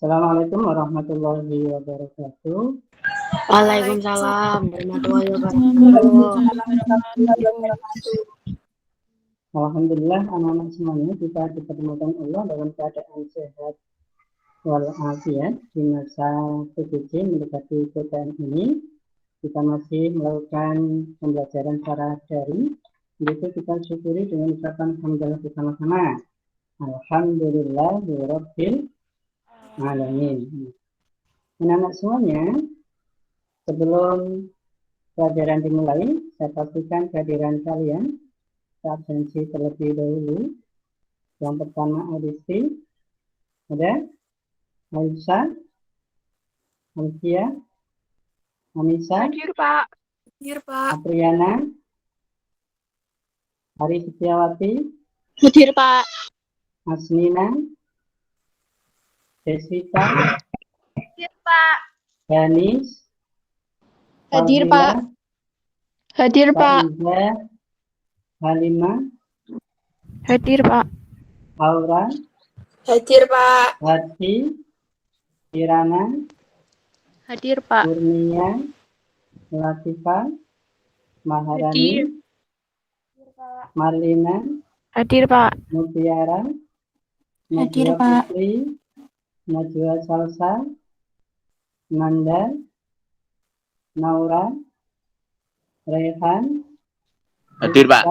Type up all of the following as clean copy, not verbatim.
Assalamualaikum warahmatullahi wabarakatuh. Waalaikumsalam warahmatullahi wabarakatuh. Alhamdulillah anak-anak semuanya kita dipertemukan Allah dalam keadaan sehat walafiat di masa PJJ mendekati PTM ini. Kita masih melakukan pembelajaran secara daring, yaitu kita syukuri dengan ucapan hamdalah bersama-sama. Alhamdulillahirabbil alamin. Anak-anak semuanya, sebelum pelajaran dimulai, saya pastikan kehadiran kalian absensi terlebih dahulu. Yang pertama Adisti, ada Aisyah, Alfia, Anissa, Hadir Pak. Hadir Pak. Apriana, Hari Setiawati, Hadir Pak. Asnina, Deswita, Hadir Pak. Danis, Hadir Fadila, Pak. Hadir Pak. Faiza, Halimah, Hadir Pak. Aura, Hadir Pak. Hati, Kirana, Hadir Pak. Kurnia, Latifah, Maharani, Marlina, Hadir Pak. Mutiara, Hadir, Najwa Pak. Putri, Najwa Salsa, Nanda, Naura, Rehan, Hadir, Pak.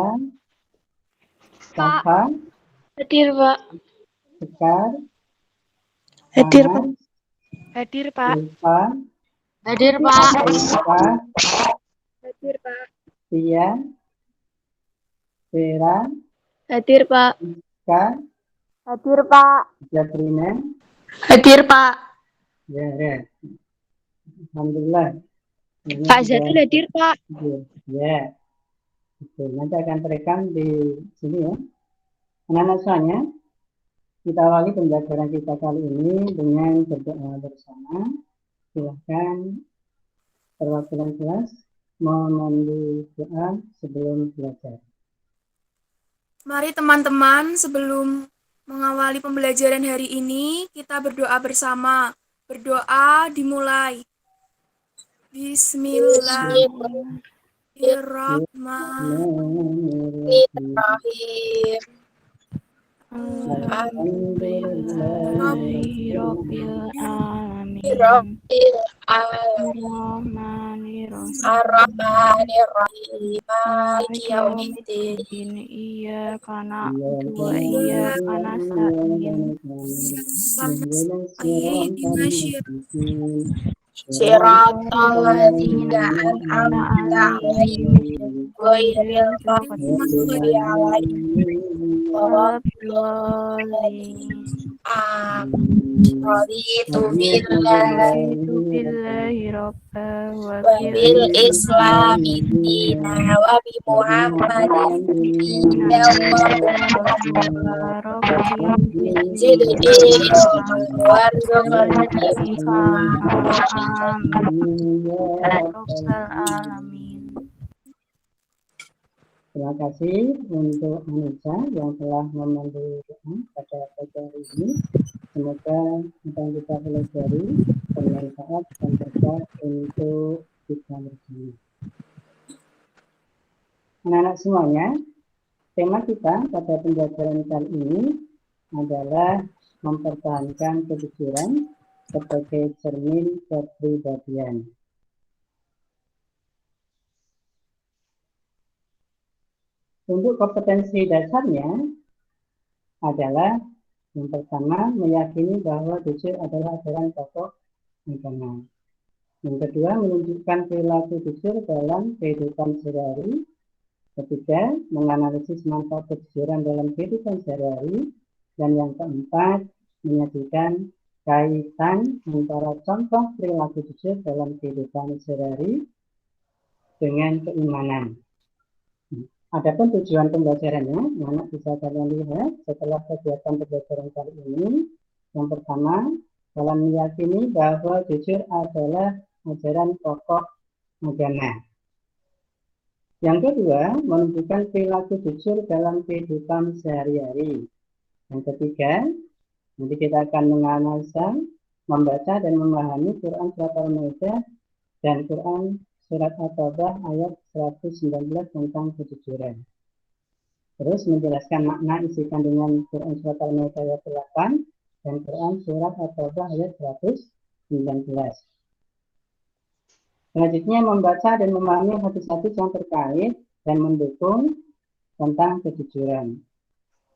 Safa, Hadir Pak. Sekar, Hadir, Pak. Anas, Hadir Pak. Ulfa, Hadir Pak. Ulfa, Hadir Pak. Tia, Vera, Hadir Pak. Ka, Hadir Pak. Jabrina. Hadir Pak. Ya. Alhamdulillah. Ini Pak sudah Zatul hadir Pak. hadir. Ya. Oke, nanti akan terekam di sini ya. Anak-anak semuanya, kita awali pembelajaran kita kali ini dengan berdoa bersama. Silakan perwakilan kelas memandu doa sebelum belajar. Mari teman-teman, sebelum mengawali pembelajaran hari ini, kita berdoa bersama. Berdoa dimulai. Bismillahirrahmanirrahim. Alhamdulillahirabbil alamin. Ar-Rahmanir-Rahim. Maliki yaumiddin. Iyyaka na'budu wa iyyaka nasta'in. Siratal ladzina an'amta 'alaihim ghairil maghdubi 'alaihim waladdallin. Raditu billahi rabban wa bil islami dinan wa bi Muhammadin zidni ilman warzuqni Terima kasih untuk Anissa yang telah memandu doa pada pagi hari ini. Semoga apa yang kita pelajari bermanfaat dan berkah untuk kita bersama. Anak-anak semuanya, tema kita pada pembelajaran kali ini adalah mempertahankan kejujuran sebagai cermin kepribadian. Untuk kompetensi dasarnya adalah yang pertama meyakini bahwa jujur adalah ajaran pokok agama. Yang kedua menunjukkan perilaku jujur dalam kehidupan sehari-hari. Ketiga menganalisis manfaat kejujuran dalam kehidupan sehari-hari. Dan yang keempat menyajikan kaitan antara contoh perilaku jujur dalam kehidupan sehari-hari dengan keimanan. Adapun tujuan pembelajarannya, anak bisa kalian lihat setelah kegiatan pembelajaran kali ini. Yang pertama, dalam meyakini bahwa jujur adalah ajaran pokok agama. Yang kedua, menunjukkan perilaku jujur dalam kehidupan sehari-hari. Yang ketiga, nanti kita akan menganalisa membaca dan memahami Quran surat Al-Maidah dan Quran surat At-Taubah ayat 119 tentang kejujuran. Terus menjelaskan makna isi kandungan Quran surat Al-Maidah ayat 8 dan Quran surat At-Taubah ayat 119. Selanjutnya membaca dan memahami hadis-hadis yang terkait dan mendukung tentang kejujuran.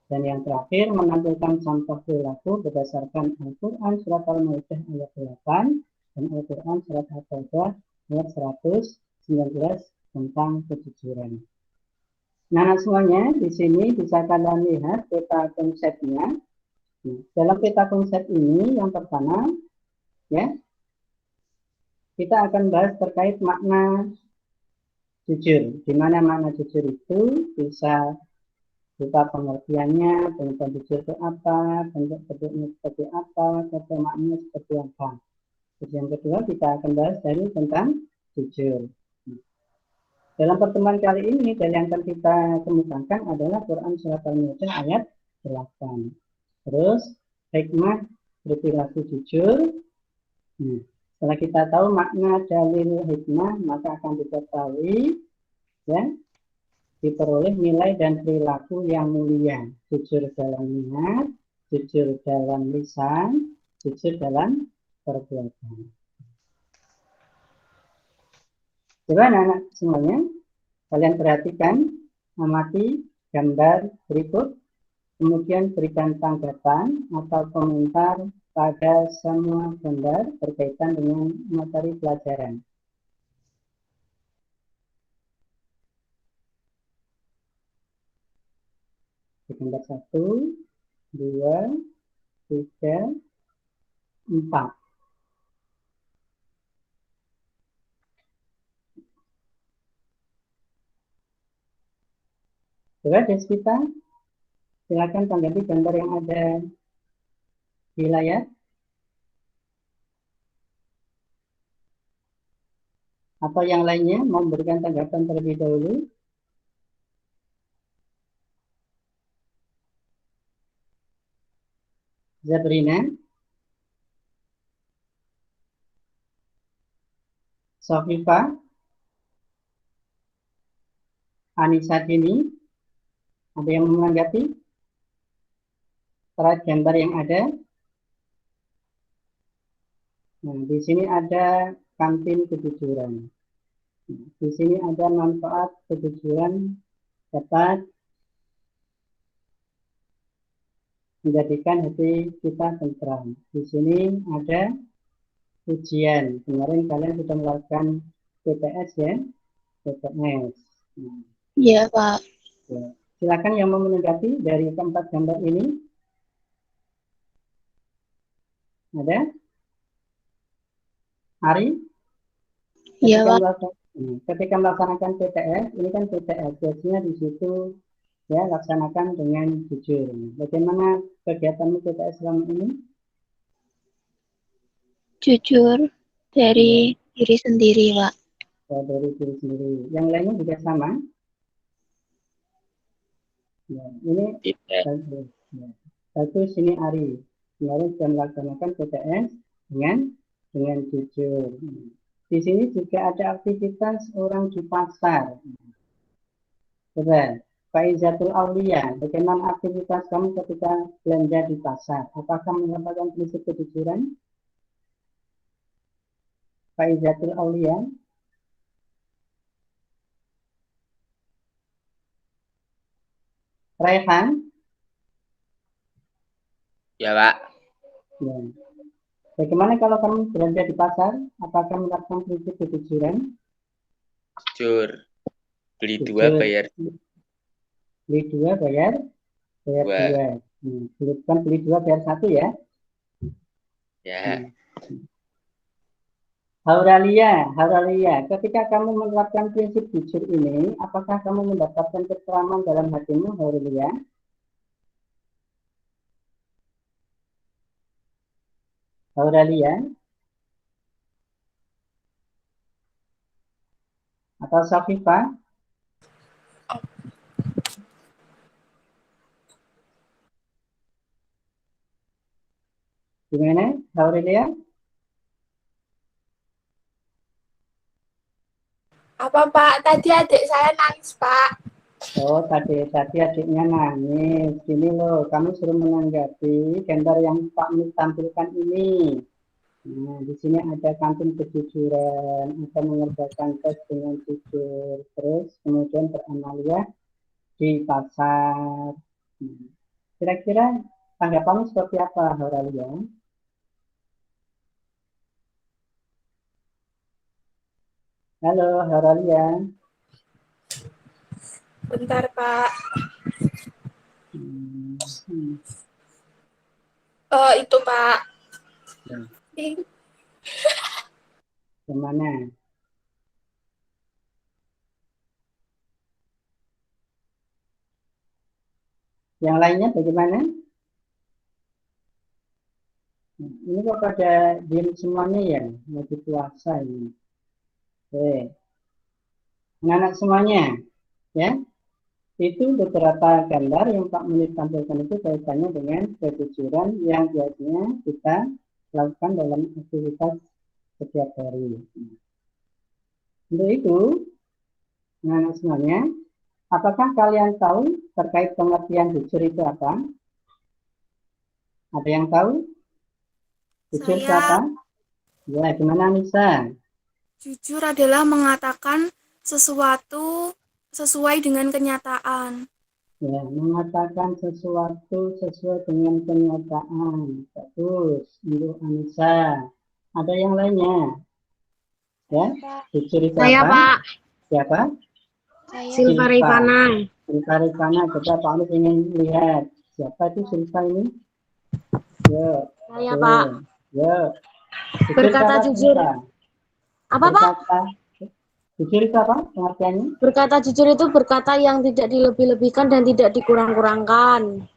Dan yang terakhir menampilkan contoh perilaku berdasarkan Al-Quran surat Al-Maidah ayat 8 dan Al-Quran surat At-Taubah ayat 119 tentang kejujuran. Nah, semuanya di sini bisa kalian lihat peta konsepnya. Dalam peta konsep ini yang pertama, ya, kita akan bahas terkait makna jujur. Di mana makna jujur itu bisa berupa pengertiannya, bentuk jujur itu apa, bentuknya seperti apa, kata maknanya seperti apa. Terus yang kedua kita akan bahas dari tentang jujur. Dalam pertemuan kali ini, dari yang akan kita kemukakan adalah Quran surat Al-Maidah ayat 8. Terus hikmah berperilaku jujur. Setelah kita tahu makna dalil hikmah, maka akan diketahui, ya, diperoleh nilai dan perilaku yang mulia. Jujur dalam niat, jujur dalam lisan, jujur dalam perbuatan. Coba anak-anak semuanya, kalian perhatikan, amati gambar berikut, kemudian berikan tanggapan atau komentar pada semua gambar berkaitan dengan materi pelajaran. Gambar 1, 2, 3, 4. Coba Despita, silakan tanggapi gambar yang ada di layar. Atau yang lainnya mau memberikan tanggapan terlebih dahulu. Zabrina, Sofifa, Anissa Dini, ada yang menanggapi terkait gambar yang ada? Nah, di sini ada kantin kejujuran. Di sini ada manfaat kejujuran dapat menjadikan hati kita tentram. Di sini ada ujian. Kemarin kalian sudah melakukan PTS ya, PTS. Iya, Pak. Ya. Silakan yang mau menanggapi dari keempat gambar ini. Ada? Ari? Iya, Pak. Ketika melaksanakan PTS, ini kan PTS, biasanya di situ ya laksanakan dengan jujur. Bagaimana kegiatanmu PTS selama ini? Jujur dari diri sendiri, Pak. Ya, dari diri sendiri. Yang lainnya juga sama. Ya, ini bagus. Ya. Bagus ini Ari. Kemarin sudah melaksanakan PTS dengan jujur. Di sini juga ada aktivitas orang di pasar. Coba, Faizatul Aulia, bagaimana aktivitas kamu ketika belanja di pasar? Apakah mendapatkan prinsip kejujuran? Faizatul Aulia. Raihan. Ya, Pak. Ya. Bagaimana kalau kamu belanja di pasar? Apakah mendapatkan prinsip kejujuran? Jujur. Beli dua, bayar Beli dua, bayar dua. Bukan beli dua, bayar satu ya? Ya. Hauralia, ketika kamu menerapkan prinsip jujur ini, apakah kamu mendapatkan ketentraman dalam hatimu, Hauralia? Hauralia? Atau Safifa? Gimana, Aurelia? Apa Pak? Tadi adik saya nangis Pak. Oh, tadi adiknya nangis. Gini loh, kamu suruh menanggapi gambar yang Pak Mis tampilkan ini. Nah, di sini ada kantin kejujuran, ada mengerjakan tes dengan jujur, terus kemudian beramalia di pasar. Nah, kira-kira tanggapanmu seperti apa, Horalia? Halo, Horalia. Bentar Pak. Hmm. Itu Pak. Ya. Gimana? Yang lainnya bagaimana? Ini kok pada diem semuanya ya, lagi puasa ini. Oke, anak-anak semuanya, ya. Itu beberapa gambar yang Pak Munir tampilkan itu kaitannya dengan kejujuran yang biasanya kita lakukan dalam aktivitas setiap hari. Untuk itu, anak-anak semuanya, apakah kalian tahu terkait pengertian jujur itu apa? Ada yang tahu? Jujur itu apa? Ya, gimana Nisa? Jujur adalah mengatakan sesuatu sesuai dengan kenyataan. Ya, mengatakan sesuatu sesuai dengan kenyataan. Bagus, untuk Anissa. Ada yang lainnya? Ya, jujur itu Saya apa? Pak. Siapa? Silva Rifana. Silva Rifana. Coba Pak Anies ingin lihat. Siapa itu Silva ini? Yo, Saya Pak. yo. Jujur Berkata apa, jujur. Silva? Apa Pak? Jujur itu apa pengertiannya? Berkata jujur itu berkata yang tidak dilebih-lebihkan dan tidak dikurang-kurangkan.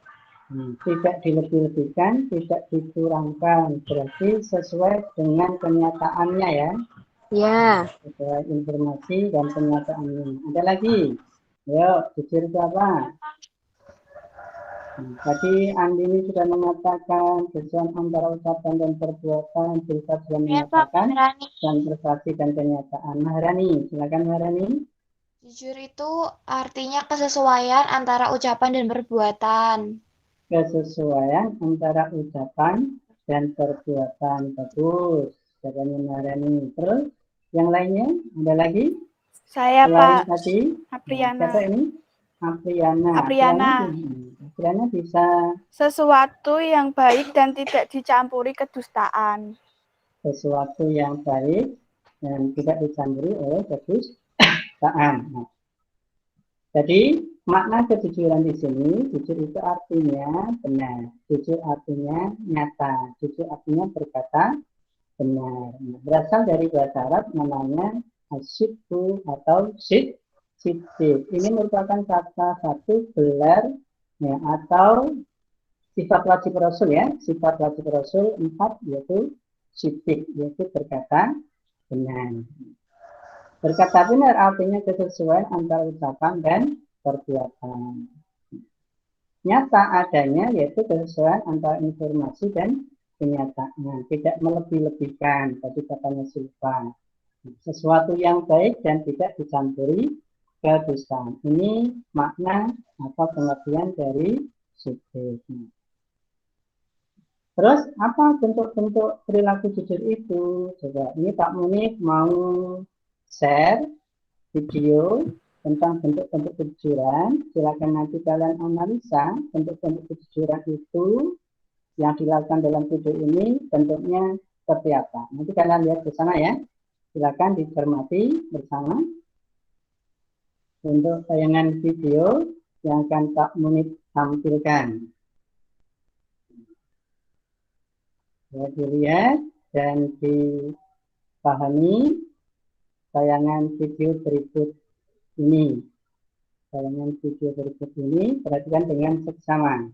Tidak dilebih-lebihkan, tidak dikurangkan. Berarti sesuai dengan kenyataannya ya. Ya. Sesuai informasi dan kenyataannya. Ada lagi? Yuk, jujur itu apa? Tadi Andini sudah mengatakan kesesuaian antara ucapan dan perbuatan, Silva sudah mengatakan dan prestasi dan kenyataan. Maharani, silakan Maharani. Jujur itu artinya kesesuaian antara ucapan dan perbuatan. Kesesuaian antara ucapan dan perbuatan. Bagus, katanya Maharani. Terus yang lainnya ada lagi? Saya Selain Pak tadi, Apriana. siapa ini? Apriana. Apriana bisa Sesuatu yang baik dan tidak dicampuri kedustaan. sesuatu yang baik dan tidak dicampuri oleh kedustaan. Nah, jadi makna kejujuran di sini, jujur itu artinya benar, jujur artinya nyata, jujur artinya berkata benar. Nah, berasal dari bahasa Arab namanya asyidku atau siddiq. Ini merupakan kata satu gelar ya, atau sifat wajib Rasul ya, sifat wajib Rasul 4 yaitu siddiq, yaitu berkata benar. Berkata benar artinya kesesuaian antara ucapan dan perbuatan. Nyata adanya yaitu kesesuaian antara informasi dan kenyataan, tidak melebih-lebihkan, tadi katanya Silva. Sesuatu yang baik dan tidak dicampuri kedustaan. Ini makna atau pengertian dari subjek. Terus apa bentuk-bentuk perilaku jujur itu? Coba ini Pak Munif mau share video tentang bentuk-bentuk kejujuran. Silakan nanti kalian analisa bentuk-bentuk kejujuran itu yang dilakukan dalam video ini bentuknya seperti apa. Nanti kalian lihat ke sana ya. Silakan dicermati bersama untuk tayangan video yang akan Pak Munif tampilkan. Ya, dilihat dan dipahami tayangan video berikut ini. Tayangan video berikut ini perhatikan dengan seksama.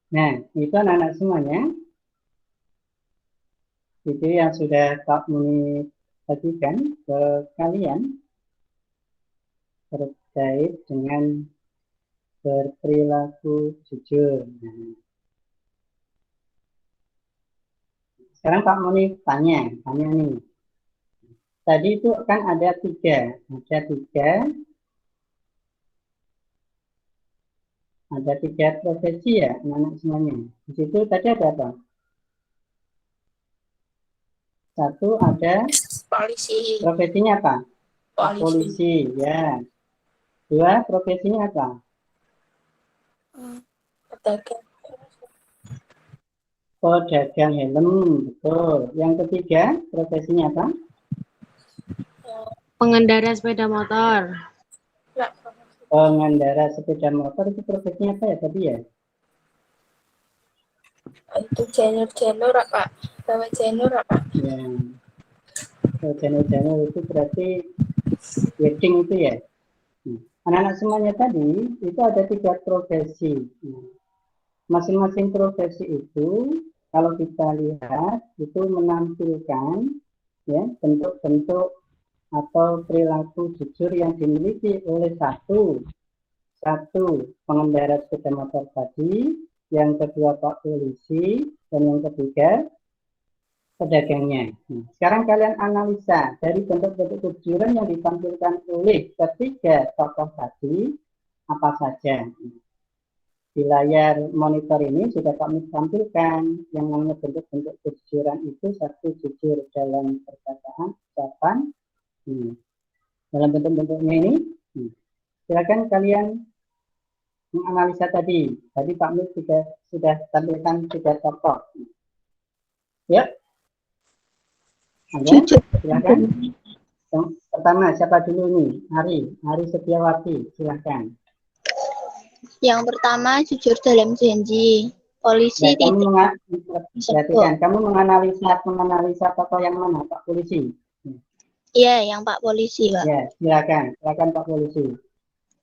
Nah, itu anak-anak semuanya. Itu yang sudah Pak Muni bagikan ke kalian terkait dengan berperilaku jujur. Nah, sekarang Pak Muni tanya nih. Tadi itu kan ada tiga, ada tiga profesi ya, anak-anak semuanya. Di situ tadi ada apa? Satu ada Polisi. profesinya apa? Polisi. Polisi, ya. Dua, profesinya apa? Pedagang. Pedagang helm, betul. Yang ketiga, profesinya apa? Pengendara sepeda motor. Enggak. Pengendara sepeda motor itu profesinya apa ya tadi ya? Itu janur apa? Bawa janur apa? Ya, channel-channel itu berarti wedding itu ya. Anak-anak semuanya tadi itu ada tiga profesi. Masing-masing profesi itu kalau kita lihat itu menampilkan ya bentuk-bentuk atau perilaku jujur yang dimiliki oleh satu pengendara sepeda motor tadi, yang kedua Pak Polisi, dan yang ketiga pedagangnya. Sekarang kalian analisa dari bentuk-bentuk kejujuran yang ditampilkan oleh ketiga tokoh tadi apa saja. Di layar monitor ini sudah kami tampilkan yang namanya bentuk-bentuk kejujuran itu. Satu, jujur dalam perkataan, ucapan. Dalam bentuk-bentuknya ini, silakan kalian menganalisa tadi. Tadi Pak Mit juga sudah tampilkan tiga tokoh. Ya. Ada? Silakan. Yang pertama siapa dulu nih? Ari Setiawati, silakan. Yang pertama, jujur dalam janji. Polisi Ya, tidak kamu menganalisa tokoh yang mana, Pak Polisi? Iya, yang Pak Polisi, Pak. Ya, silakan Pak Polisi.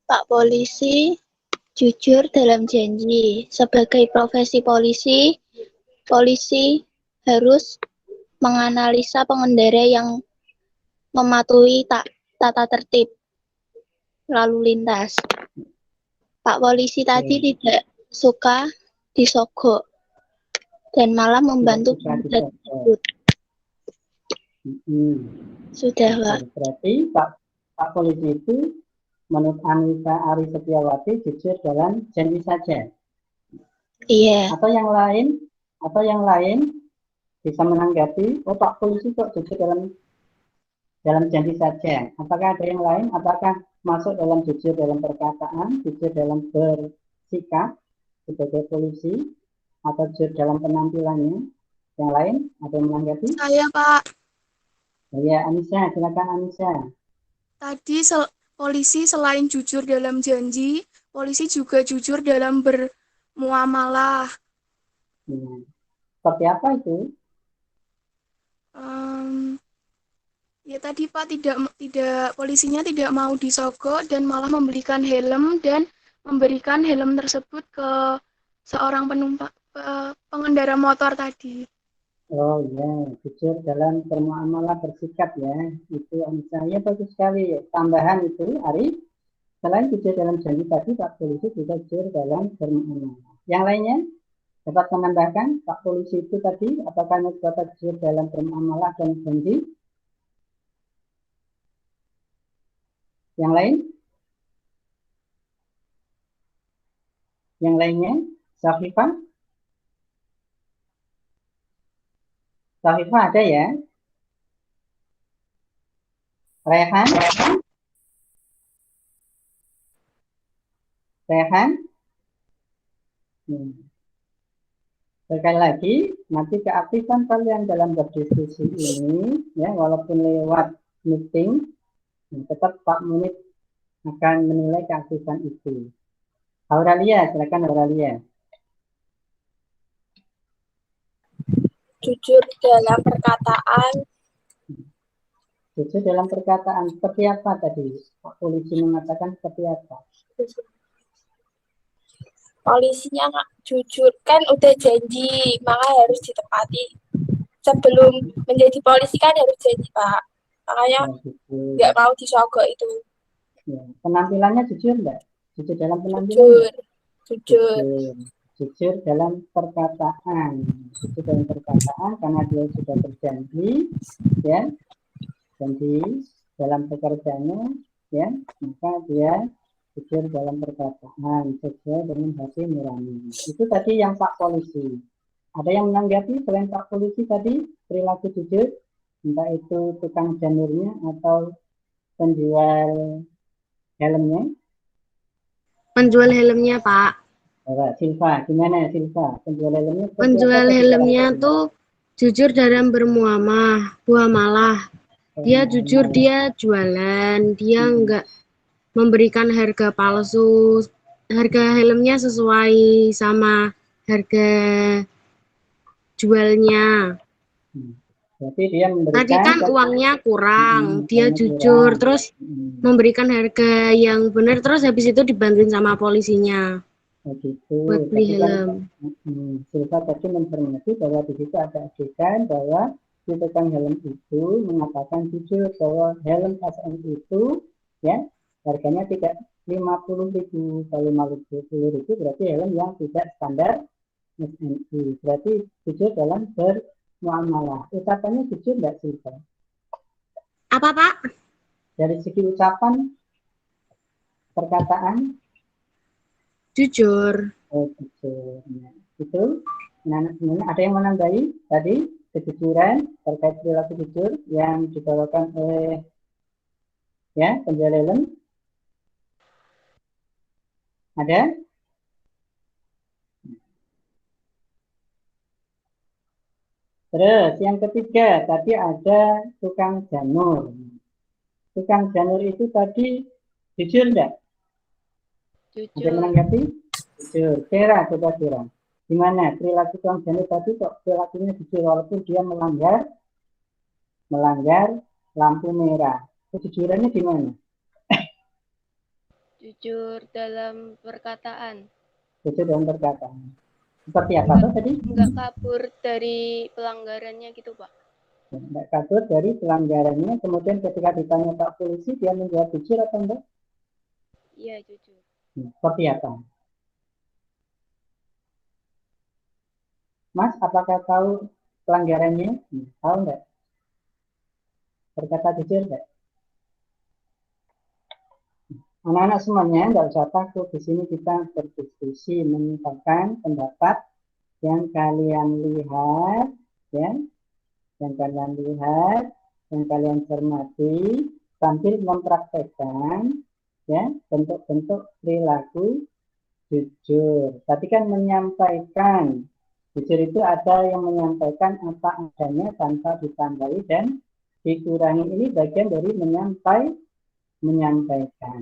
Pak Polisi jujur dalam janji. Sebagai profesi polisi, polisi harus menganalisa pengendara yang mematuhi tata tertib lalu lintas. Pak Polisi tadi tidak suka disogok dan malah membantu pengendara tersebut. Sudah, Pak. Berarti Pak Polisi itu menurut Anissa Ari Setiawati jujur dalam janji saja. Iya. Atau yang lain bisa menanggapi, oh Pak Polisi kok jujur dalam janji saja. Apakah ada yang lain? Apakah masuk dalam jujur dalam perkataan, jujur dalam bersikap sebagai polisi, atau jujur dalam penampilannya? Yang lain ada yang menanggapi? Saya, Pak. Ya, Anissa, silakan Anissa. Tadi polisi selain jujur dalam janji, polisi juga jujur dalam bermuamalah. Seperti apa itu? Ya tadi Pak, tidak polisinya tidak mau disogok dan malah memberikan helm dan memberikan helm tersebut ke seorang penumpang pengendara motor tadi. Oh ya, jujur dalam bermuamalah bersikap ya. Itu misalnya bagus sekali. Tambahan itu, Ari, selain jujur dalam janji tadi, Pak Polisi juga jujur dalam bermuamalah. Yang lainnya dapat menambahkan Pak Polisi itu tadi, apakah dapat jujur dalam bermuamalah dan janji? Yang lain? Yang lainnya? Safifah? Safifah ada ya? Rehan? Sekali lagi, nanti keaktifan kalian dalam berdiskusi ini, ya walaupun lewat meeting, tetap Pak Munit akan menilai keaktifan itu. Auralia, silakan Auralia. Jujur dalam perkataan. Jujur dalam perkataan, seperti apa tadi? Pak Polisi mengatakan seperti apa? polisinya nggak jujur, kan udah janji, maka harus ditepati. Sebelum menjadi polisi kan harus janji, Pak. Makanya Ya, jujur. nggak mau disogok itu. Ya. Penampilannya jujur enggak? Jujur dalam penampilan Jujur, enggak? jujur. Jujur dalam perkataan. Jujur dalam perkataan karena dia sudah berjanji, ya, janji dalam pekerjaannya, ya, maka dia jujur dalam perkataan sesuai dengan hati nurani. Itu tadi yang Pak Polisi. Ada yang menanggapi selain Pak Polisi tadi perilaku jujur, entah itu tukang janurnya atau penjual helmnya? Penjual helmnya, Pak. Silva, gimana Silva? Penjual helmnya? Penjual helmnya tuh jujur dalam bermuamalah. Dia jujur, dia jualan, dia nggak memberikan harga palsu. Harga helmnya sesuai sama harga jualnya. Berarti dia memberikan. Tadi kan uangnya kurang, dia jujur, terus memberikan harga yang benar, terus habis itu dibantuin sama polisinya. Begitu. Buat beli helm. Silva tadi mencermati bahwa di situ ada adegan bahwa si tukang helm itu mengatakan jujur bahwa helm SN itu, ya, harganya tidak 50.000, kalau 50.000 berarti helm yang tidak standar SNI. Berarti jujur dalam bermuamalah. Ucapannya jujur enggak sih, Pak? Apa, Pak? Dari segi ucapan, perkataan? Jujur. Oh, jujur. Nah, itu. Nah, ada yang menambahi tadi kejujuran terkait perilaku jujur yang dibawakan oleh, ya, penjual helm? Ada? Terus yang ketiga tadi ada tukang janur. Tukang janur itu tadi jujur enggak? Ada yang menanggapi? Jujur. Kira, coba kira. Gimana perilaku tukang janur tadi kok perilakunya jujur walaupun dia melanggar lampu merah. Kejujurannya gimana? Jujur dalam perkataan. Jujur dalam perkataan. Seperti apa tuh tadi? Enggak kabur dari pelanggarannya gitu, Pak. Enggak kabur dari pelanggarannya. Kemudian ketika ditanya Pak Polisi, dia menjawab jujur atau enggak? Iya, jujur. Seperti apa? Mas, apakah tahu pelanggarannya? Tahu enggak? Berkata jujur enggak? Anak-anak semuanya enggak usah takut. Di sini kita berdiskusi, menyampaikan pendapat yang kalian lihat, ya, yang kalian lihat, yang kalian cermati, sambil mempraktekkan, ya, bentuk-bentuk perilaku jujur. Tadi kan menyampaikan, jujur itu ada yang menyampaikan apa adanya tanpa ditambahi dan dikurangi. Ini bagian dari menyampaikan.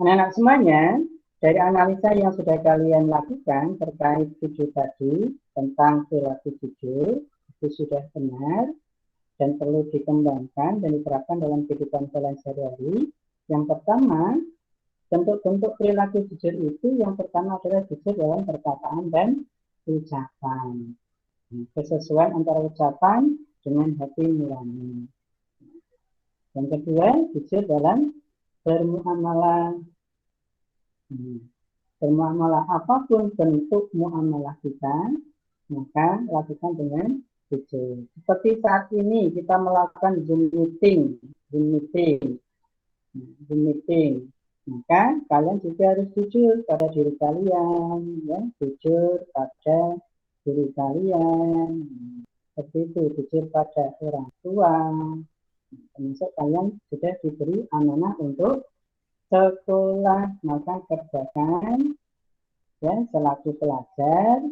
Anak-anak semuanya, dari analisa yang sudah kalian lakukan terkait jujur tadi tentang perilaku jujur, itu sudah benar dan perlu dikembangkan dan diterapkan dalam kehidupan kalian sehari-hari. Yang pertama, bentuk-bentuk perilaku jujur itu yang pertama adalah jujur dalam perkataan dan ucapan. Kesesuaian antara ucapan dengan hati nurani. Yang kedua, jujur dalam bermuamalah. Bermuamalah apapun bentuk muamalah kita, maka lakukan dengan jujur. Seperti saat ini kita melakukan Zoom meeting. Maka kalian juga harus jujur pada diri kalian, ya, jujur pada diri kalian. Seperti itu, jujur pada orang tua. Termasuk kalian sudah diberi amanah untuk sekolah, maka kerjakan, ya, selaku pelajar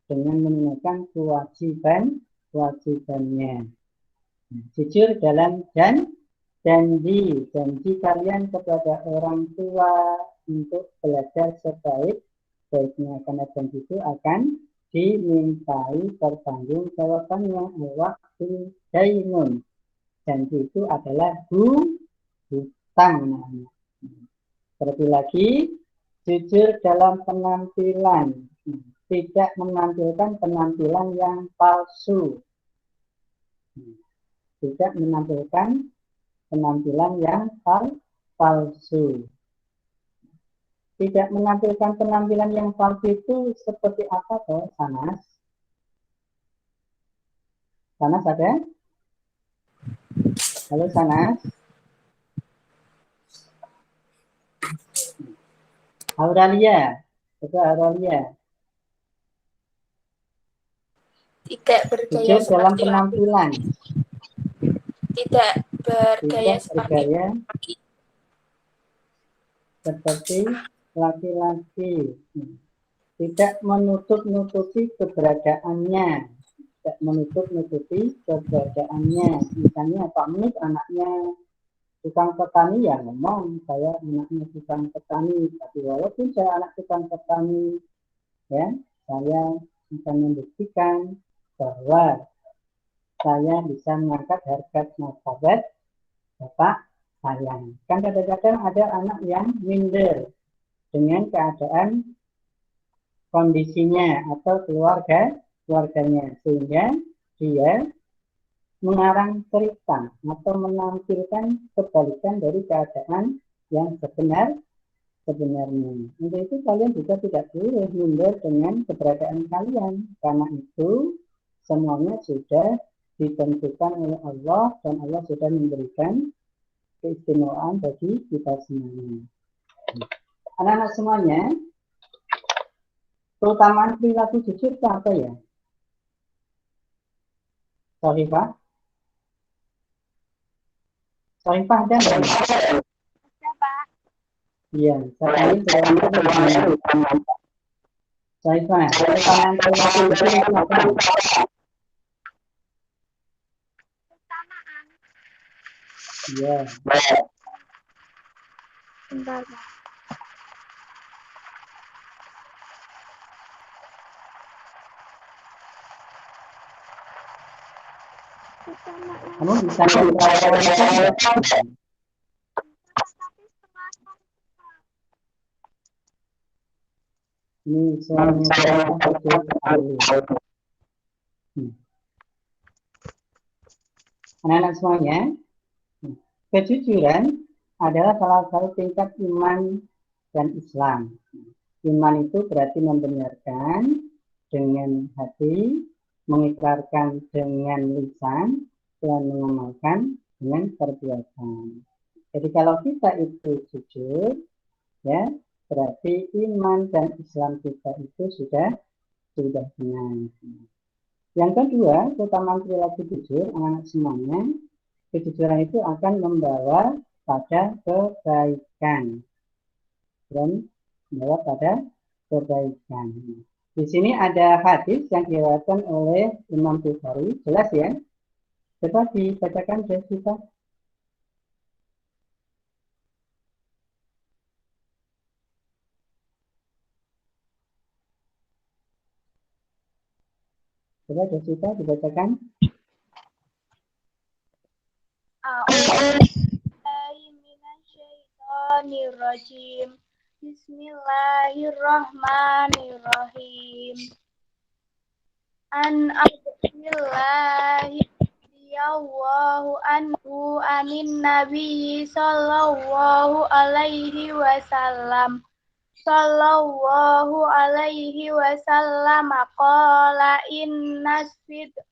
dengan menunaikan kewajibannya. Jujur dalam janji kalian kepada orang tua untuk belajar sebaik-baiknya, karena janji itu akan dimintai pertanggungjawabannya. Waktu dainun, janji itu adalah hutang namanya. Terlebih lagi Jujur dalam penampilan, tidak menampilkan penampilan yang palsu. Tidak menampilkan penampilan yang palsu. Tidak menampilkan penampilan yang palsu itu seperti apa toh, Sanas? Sanas ada? Halo Sanas? Auralia, itu Auralia. Tidak bergaya Jujur dalam seperti penampilan. tidak bergaya Tidak bergaya seperti laki-laki. Tidak menutup-nutupi keberadaannya. Tidak menutup-nutupi keberadaannya. Misalnya Pak Mus anaknya tukang petani, ya ngomong saya anaknya tukang petani, tapi walaupun saya anak tukang petani, ya saya akan membuktikan bahwa saya bisa mengangkat harkat martabat bapak saya. Kan kadang-kadang ada anak yang minder dengan keadaan kondisinya atau keluarganya, sehingga dia mengarang cerita atau menampilkan kebalikan dari keadaan yang sebenarnya. Untuk itu kalian juga tidak boleh minder dengan keberadaan kalian, karena itu semuanya sudah ditentukan oleh Allah dan Allah sudah memberikan keistimewaan bagi kita semuanya. Anak-anak semuanya, keutamaan perilaku jujur itu apa ya? Sorifah? Sorifah ada nggak? Iya, saya ingin Sorifah, keutamaan perilaku jujur itu apa? Iya. Bentar, Kamu bisa mempelajari. Ini suaranya kecil sekali. Anak-anak semuanya, kejujuran adalah salah satu tingkat iman dan Islam. Iman itu berarti membenarkan dengan hati, mengikrarkan dengan lisan, dan mengamalkan dengan perbuatan. Jadi kalau kita itu jujur, ya berarti iman dan Islam kita itu sudah benar. Yang kedua, keutamaan perilaku jujur, anak-anak semuanya, kejujuran itu akan membawa pada kebaikan dan membawa pada kebaikan. Di sini ada hadis yang diriwayatkan oleh Imam Bukhari, jelas ya? Coba dibacakan Jessica. Coba Jessica dibacakan. A'udzubillahiminasyaitonirrajim. Bismillahirrahmanirrahim. An abdillahi radhiyallahu anhu anin nabiyyi sallallahu alaihi wasallam. Sallallahu alaihi wasallam qala inna sidqa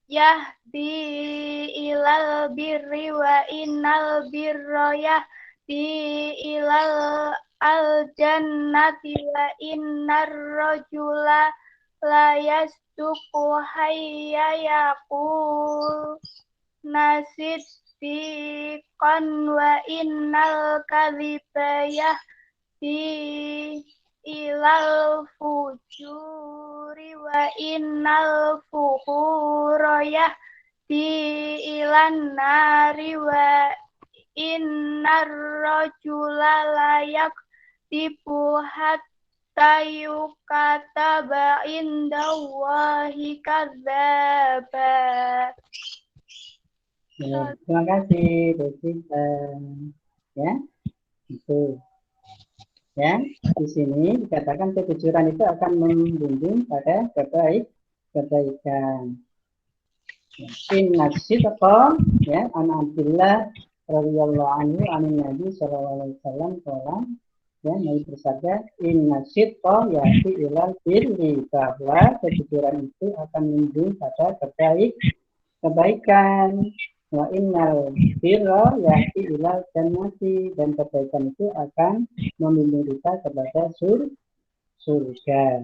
yahdi ilal birri wa innal birra yahdi ilal al-jannati wa innar rajula la yasduqu hayya yaqul nasiddiqan wa innal kadhiba yahdi ilal fujuri wa innal fuhura yahdi ilan nari wa innar rajula layak dibuhat tayukataba indallahi kadzaba. Terima kasih, Jessica. Ya, Itu. Ya, di sini dikatakan kejujuran itu akan membimbing pada kebaikan. Inna sidqa ya an Abdillah radhiyallahu anhu anin Nabi sallallahu alaihi wasallam qala ya Nabi bersabda inna sidqa yati ilal birri bahwa kejujuran itu akan membimbing pada kebaikan. Wa innal birra yati ilal jannati dan kebaikan itu akan membimbing kita kepada surga.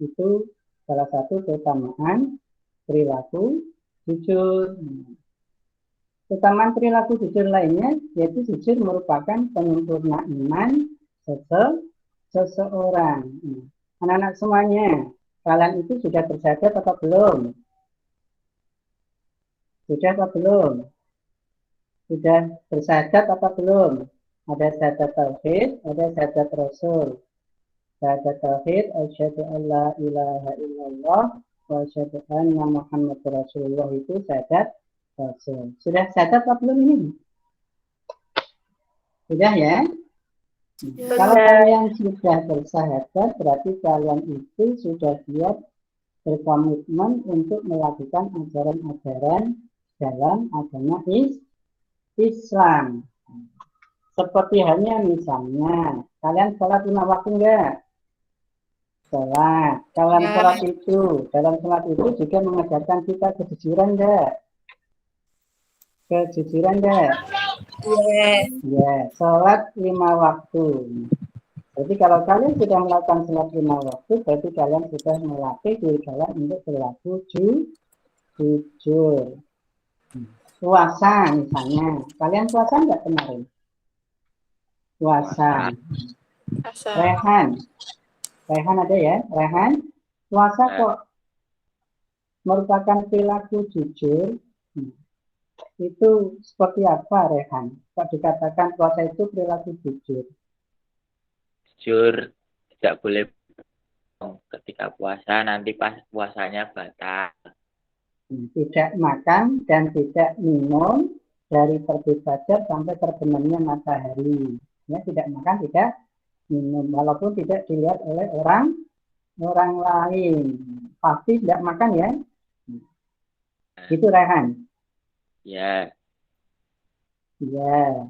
Itu salah satu keutamaan perilaku jujur. Keutamaan perilaku jujur lainnya yaitu jujur merupakan penyempurna iman seseorang. Anak-anak semuanya, kalian itu sudah bersahadat atau belum? Sudah atau belum? Sudah bersahadat atau belum? Ada syahadat tauhid, ada syahadat rasul. Syahadat tauhid, asyhadu an la ilaha illallah wa asyhadu anna Muhammadar Rasulullah itu syahadat rasul. Sudah syahadat atau belum ini? Sudah ya? Kalau kalian sudah bersahadat, berarti kalian itu sudah siap berkomitmen untuk melakukan ajaran-ajaran dalam agama Islam. Seperti halnya misalnya, kalian sholat 5 waktu enggak? Sholat. Dalam sholat itu juga mengajarkan kita kejujuran enggak? Kejujuran enggak? Ya, sholat 5 waktu. Jadi kalau kalian sudah melakukan sholat 5 waktu, berarti kalian sudah melatih diri kalian untuk berlaku jujur. Puasa misalnya, kalian puasa enggak kemarin? Puasa. Rehan ada ya, rehan. Puasa kok merupakan perilaku jujur. Itu seperti apa rehan? Kok dikatakan puasa itu perilaku jujur? Jujur, tidak boleh bohong ketika puasa, nanti pas puasanya batal. Tidak makan dan tidak minum dari terbit fajar sampai terbenamnya matahari. Ya, tidak makan, tidak minum, walaupun tidak dilihat oleh orang lain. Pasti tidak makan ya. Itu rehan. Ya. Ya,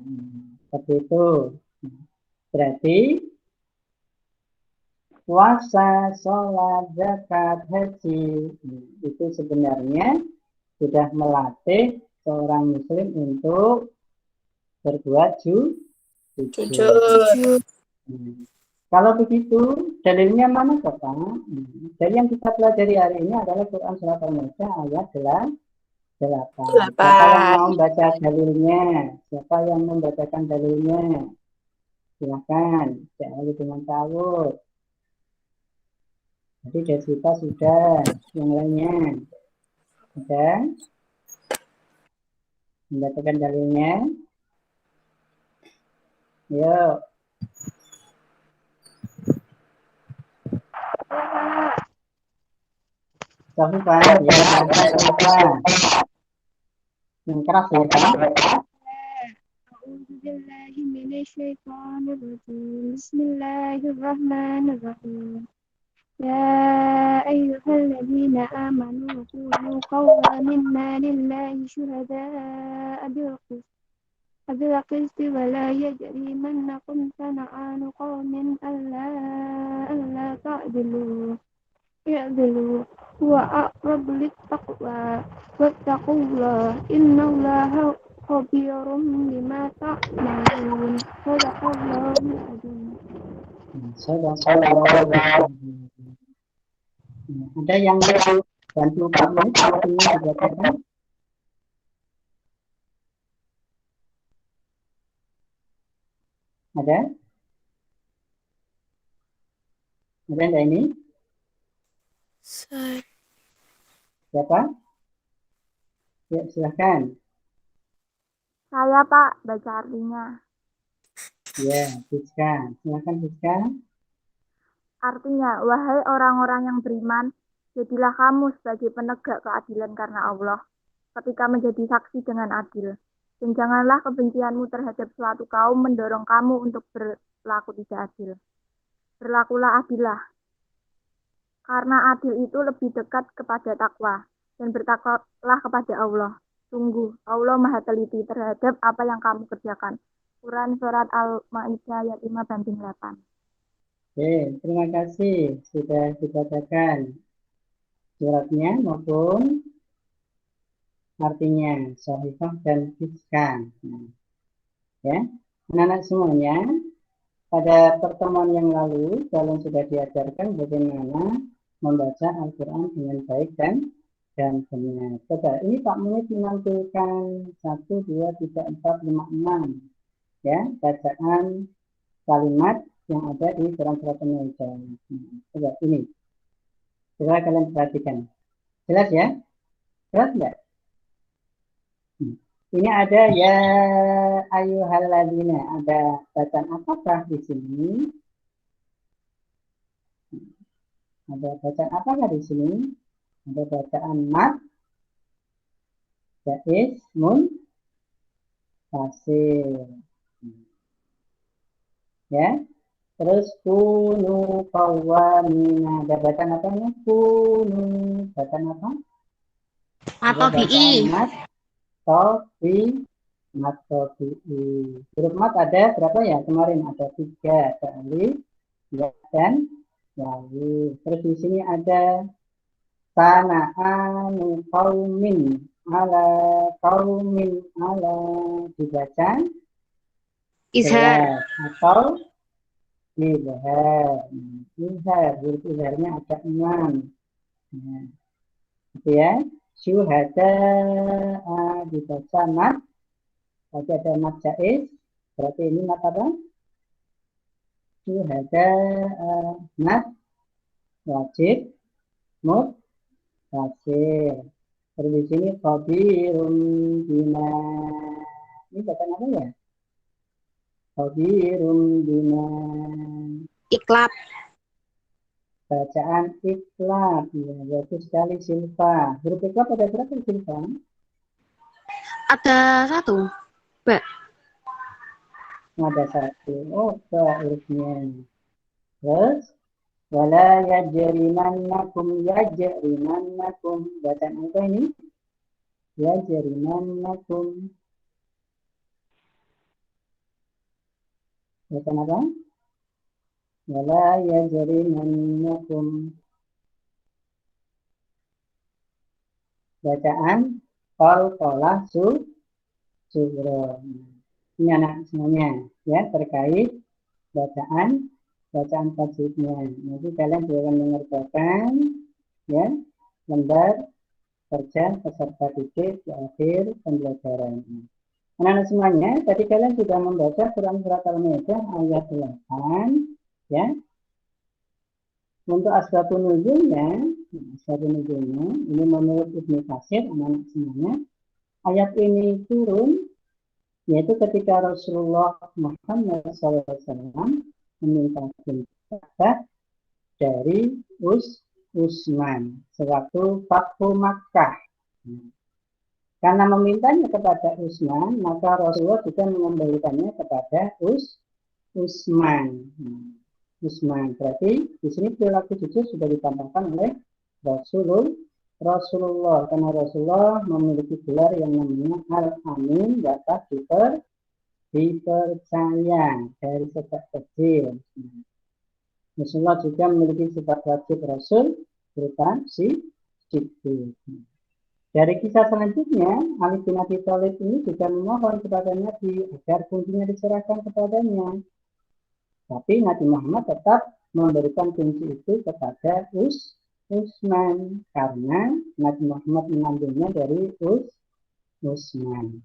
seperti itu. Berarti puasa, sholat, zakat, haji itu sebenarnya sudah melatih seorang muslim untuk berbuat jujur. Kalau begitu, dalilnya mana Bapak? Dari yang kita pelajari hari ini adalah Quran Surat Al-Ma'idah ayat 8. Siapa yang mau baca dalilnya? Siapa yang membacakan dalilnya? Silakan, jangan dengan takut. Jadi dari kita sudah, yang lainnya ada membacakan dalilnya. Yuk. Safifah, ya, Safifah. Yang keras ya, Pak. Bismillahirrahmanirrahim. يا أيها الذين آمنوا كونوا قوامين لله شهداء بالقسط ولا يجرمنكم شنآن قوم ألا تعدلوا اعدلوا هو أقرب للتقوى واتقوا الله إن الله خبير بما تعملون صدق الله العظيم. Ada yang bantu Pak Mus artinya dibacakan? Ada? Ada enggak ini? Siapa? Ya, silahkan. Saya Pak, baca artinya. Ya, Siska. Silahkan Siska. Artinya, wahai orang-orang yang beriman, jadilah kamu sebagai penegak keadilan karena Allah, ketika menjadi saksi dengan adil. Dan janganlah kebencianmu terhadap suatu kaum mendorong kamu untuk berlaku tidak adil. Berlakulah adillah, karena adil itu lebih dekat kepada takwa, dan bertakwalah kepada Allah. Sungguh, Allah Maha Teliti terhadap apa yang kamu kerjakan. Quran Surat Al-Ma'idah ayat 5-8. Oke, terima kasih sudah dibacakan suratnya maupun artinya, Sohifah dan Hiskan. Nah, ya, anak-anak semuanya, pada pertemuan yang lalu, kalian sudah diajarkan bagaimana membaca Al-Quran dengan baik dan benar. Coba, ini Pak Munib menampilkan 1, 2, 3, 4, 5, 6. Ya, bacaan kalimat yang ada di surat-surat Al-Ma'idah. Coba, ini. Coba kalian perhatikan. Jelas ya? Jelas nggak? Ini ada ya ayyuhalladzina, ada bacaan apakah di sini? Ada bacaan apakah di sini? Ada bacaan mat, jaiz, fasih. Ya. Terus kunu qawwamina. Ada bacaan apa ini? Kunu. Bacaan apa? Atau bi. Mat, tofi, mat, tofi. Huruf mat ada berapa ya? Kemarin ada 3. Ada alif, ya, dan wawu. Terus di sini ada sana'anu qaumin ala dibaca Izhar. atau izhar. Huruf izharnya ada 6. Nah, gitu ya. Syuhada dibaca mat. Tadi ada mat jaiz. Berarti ini mat apa? Syuhada mat wajib fasih. Terus di sini khabirun bima. Ini bacaan apa ya? Khabirun bima. Iklab. Bacaan iklab. Ya, bagus sekali Silva. Huruf iklab ada berapa Silva? Ada 1. Mbak. Ada 1. Oh, hurufnya. Terus wala yajrimannakum. Bacaan apa ini? Yajrimannakum. Bacaan apa? Wala yajrimannakum. Bacaan qalqalah sugro. Ini anak semuanya ya terkait bacaan tajwidnya. Nanti kalian juga akan mengerjakan ya lembar kerja peserta didik di akhir pembelajaran. Anak-anak semuanya, tadi kalian sudah membaca Quran Surat Al-Ma'idah ayat 8 ya. Untuk asbabun nuzulnya ini menurut Ibnu Katsir, anak-anak semuanya, ayat ini turun yaitu ketika Rasulullah Muhammad SAW meminta jizah dari Utsman sewaktu Fathu Makkah. Karena memintanya kepada Utsman, maka Rasulullah juga mengembalikannya kepada Utsman. Utsman berarti di sini perilaku jujur sudah ditambahkan oleh Rasulullah karena Rasulullah memiliki gelar yang namanya Al-Amin, dapat dipercaya dari sejak kecil. Rasulullah juga memiliki sifat wajib Rasul berupa siddiq. Dari kisah selanjutnya, Ali bin Abi Thalib ini juga memohon kepada Nabi agar kuncinya diserahkan kepadanya. Tapi Nabi Muhammad tetap memberikan kunci itu kepada Utsman karena Nabi Muhammad mengambilnya dari Utsman.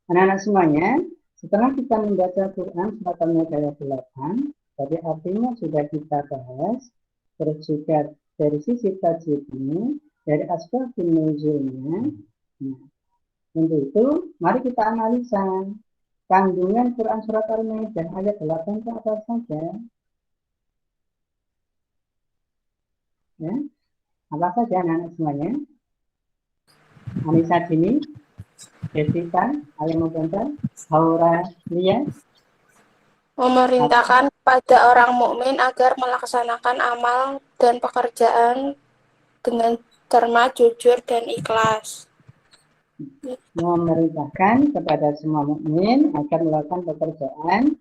Anak-anak semuanya, setelah kita membaca Quran surat Al-Ma'idah ayat 8, tadi artinya sudah kita bahas, terus juga dari sisi tajwid ini, dari asbabun nuzulnya. Nah, untuk itu, mari kita analisa kandungan Quran surat Al-Ma'idah ayat 8 itu apa saja? Ya, apa saja anak-anak semuanya? Anissa Jini? Jessica, ada yang mau komentar? Aurelia, Memerintahkan kepada orang mukmin agar melaksanakan amal dan pekerjaan dengan cermat, jujur, dan ikhlas. memerintahkan kepada semua mukmin agar melakukan pekerjaan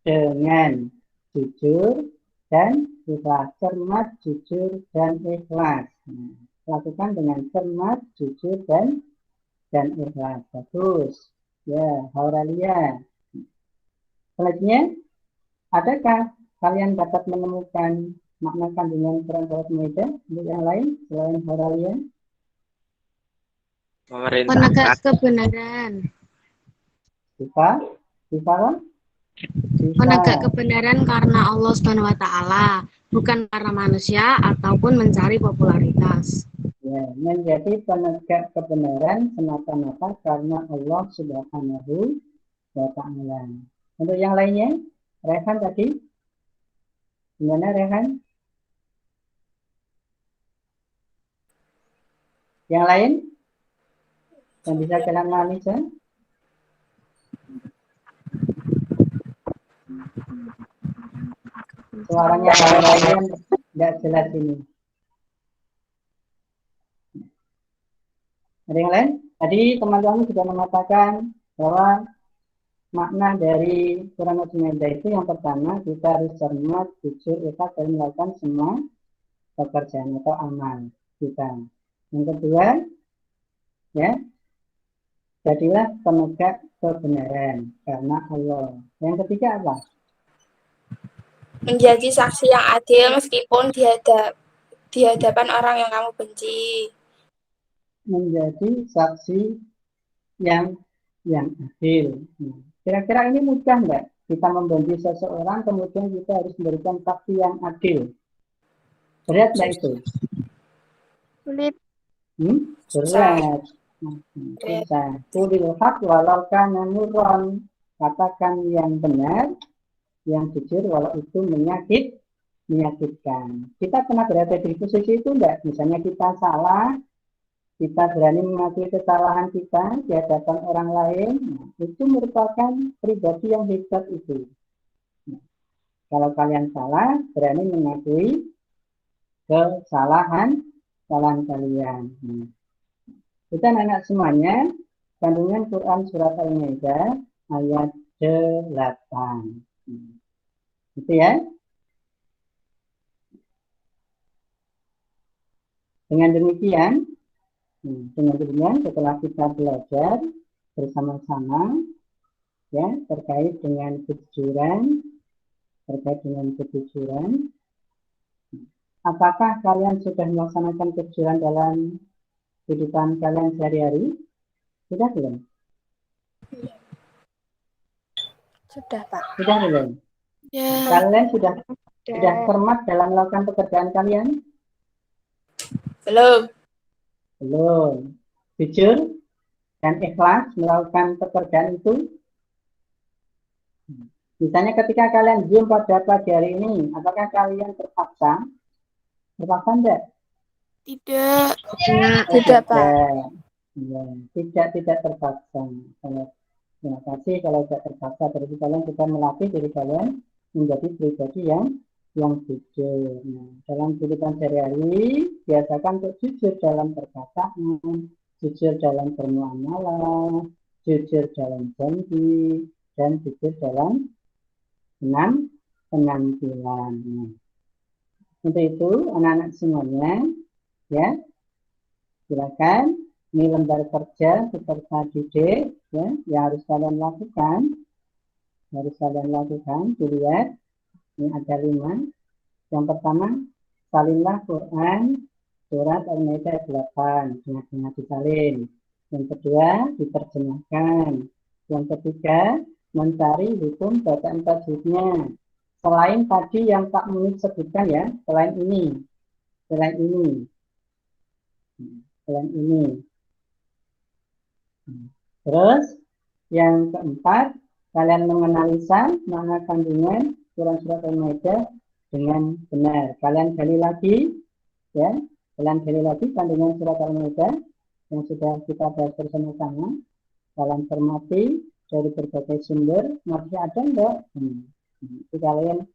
dengan jujur dan ikhlas. Cermat, jujur, dan ikhlas. Lakukan dengan cermat, jujur, dan ikhlas. Bagus. Ya, Aurelia. Selanjutnya, adakah kalian dapat menemukan makna kandungan Quran surat Maidah untuk yang lain selain Aurelia? Penegak Memerintahkan kebenaran. Siapa? Penegak kebenaran karena Allah Subhanahu wa taala, bukan karena manusia ataupun mencari popularitas. Ya, menjadi penegak kebenaran semata-mata karena Allah Subhanahu wa taala. Untuk yang lainnya, Rehan tadi, gimana Rehan? Yang lain yang bisa kalian pahami, suaranya kalian tidak jelas ini. Ada yang lain? Tadi teman-teman sudah mengatakan bahwa makna dari Quran Maidah itu yang pertama, kita harus cermat, jujur, ikhlas dan melakukan semua pekerjaan atau amal kita. Yang kedua, ya, jadilah penegak kebenaran karena Allah. Yang ketiga apa? Menjadi saksi yang adil meskipun di hadapan orang yang kamu benci. Menjadi saksi yang adil. Kira-kira ini mudah nggak? Kita membenci seseorang, kemudian kita harus memberikan saksi yang adil. Berat nggak itu? Sulit. Berat. Susah. Qulil haq walau kana murran. Katakan yang benar, yang jujur walau itu menyakitkan. Kita pernah berada di posisi itu enggak? Misalnya kita salah, kita berani mengakui kesalahan kita di hadapan orang lain, itu merupakan pribadi yang hebat itu. Kalau kalian salah, berani mengakui kesalahan kalian. Kita anak-anak semuanya, kandungan Quran surat Al-Maidah ayat 8. Itu ya. Dengan demikian, setelah kita belajar bersama-sama ya terkait dengan kejujuran, apakah kalian sudah melaksanakan kejujuran dalam kehidupan kalian sehari-hari? Sudah belum? Sudah, Pak. Sudah belum? Ya, Kalian sudah cermat dalam melakukan pekerjaan kalian? Belum. Belum. Jujur dan ikhlas melakukan pekerjaan itu? Misalnya ketika kalian Zoom pada pagi hari ini, apakah kalian terpaksa? Terpaksa enggak? tidak. Tidak, Pak. Ya, tidak terpaksa. Terima kasih kalau tidak terpaksa. Berarti kalian sudah melatih diri kalian menjadi pribadi yang jujur. Nah, dalam kehidupan sehari-hari, biasakan untuk jujur dalam perkataan, jujur dalam bermuamalah, jujur dalam janji, dan jujur dalam penampilan. Untuk itu, anak-anak semuanya, ya, silakan. Ini lembar kerja peserta didik, ya, yang harus kalian lakukan. Dilihat. Ini ada 5. Yang pertama, salinlah Quran surat Al-Maidah 8. Dengar-dengar disalin. Yang kedua, diterjemahkan. Yang ketiga, mencari hukum bacaan tajwidnya. Selain tadi yang Pak Munif sebutkan ya, selain ini. Terus, yang keempat, kalian menganalisa makna kandungan Quran surat Al-Maidah dengan benar. Kalian gali lagi, ya. Kalian gali lagi kandungan surat Al-Maidah yang sudah kita bahas bersama-sama. kalian cermati dari berbagai sumber, masih ada enggak? Itu kalian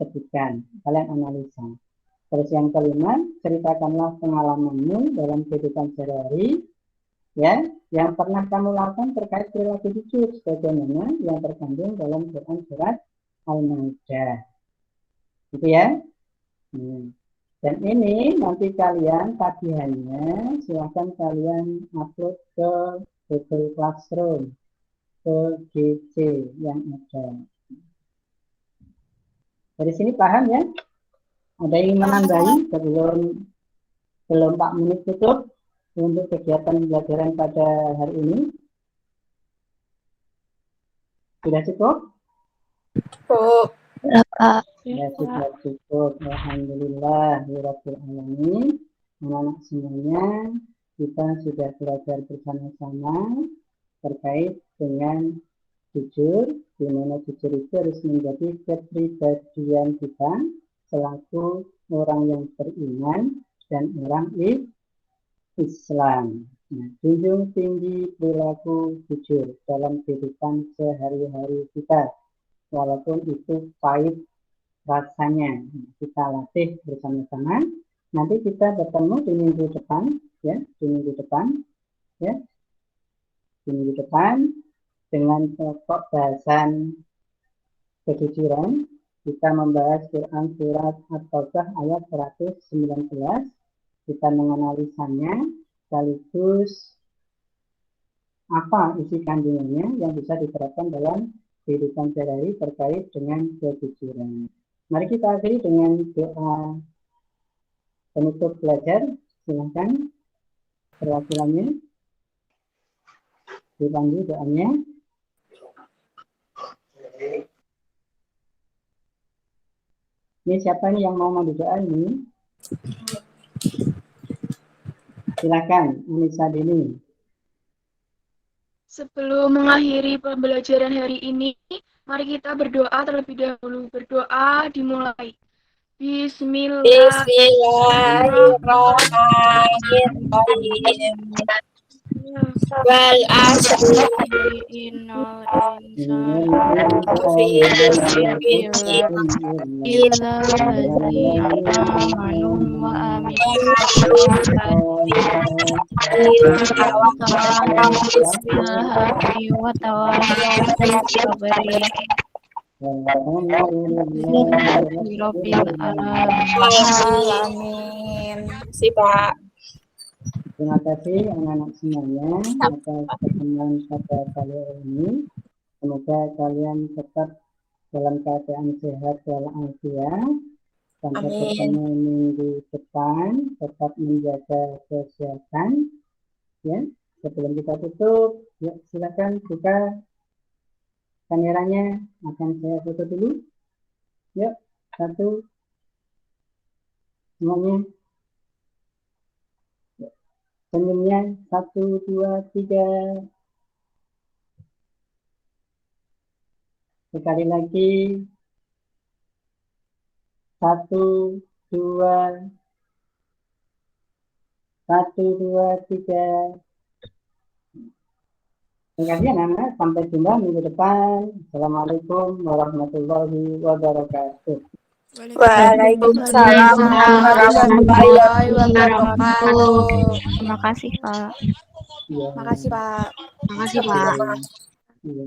sebutkan, kalian analisa. Terus yang kelima, ceritakanlah pengalamanmu dalam kehidupan sehari-hari, ya, yang pernah kamu lakukan terkait perilaku jujur, sebagaimana yang terkandung dalam Quran surat Al-Maidah. Gitu ya. Dan ini nanti kalian tagihannya silahkan kalian upload ke Google Classroom, ke GC yang ada. Dari sini paham ya? Ada yang menambahi sebelum 4 menit tutup untuk kegiatan pembelajaran pada hari ini? Sudah cukup? Oh, Ya, sudah cukup. Alhamdulillah, Rabbil Alamin. Anak-anak semuanya, kita sudah belajar bersama-sama terkait dengan jujur, di mana jujur itu harus menjadi kepribadian kita selaku orang yang beriman dan orang Islam. Nah, junjung tinggi perilaku jujur dalam kehidupan sehari-hari kita, walaupun itu pahit rasanya. Kita latih bersama-sama. Nanti kita bertemu di minggu depan, ya, di minggu depan, ya, di minggu depan dengan pokok bahasan kejujuran. Kita membahas Quran surat At-Taubah ayat 119. Kita menganalisanya, sekaligus apa isi kandungannya yang bisa diterapkan dalam kehidupan sehari-hari terkait dengan kejujuran. Mari kita akhiri dengan doa penutup belajar. Silakan perwakilannya dipanggil doanya. Ini siapa nih yang mau doa ini? Silakan, Anissa Dini. Sebelum mengakhiri pembelajaran hari ini, mari kita berdoa terlebih dahulu. Berdoa dimulai. Bismillahirrahmanirrahim. Wal asri Innal insana lafi khusr illa allazina amanu wa amilus solihati wa tawasaw bis sabri. Rabbil alamin. Si Pak. Terima kasih anak-anak semuanya atas pertemuan pada kali ini. Semoga kalian tetap dalam keadaan sehat walafiat. Sampai bertemu minggu depan, tetap menjaga kesehatan. Ya, sebelum kita tutup, ya, silakan buka kameranya. Akan saya foto dulu. Yuk, satu, semuanya. Senyumnya 1, 2, 3. Sekali lagi 1, 2, 3. Terima kasih anak-anak. Sampai jumpa minggu depan. Assalamualaikum warahmatullahi wabarakatuh. Waalaikumsalam warahmatullahi wabarakatuh. Terima kasih, Pak. Ya. Makasih, Pak. Makasih, Pak. Ya.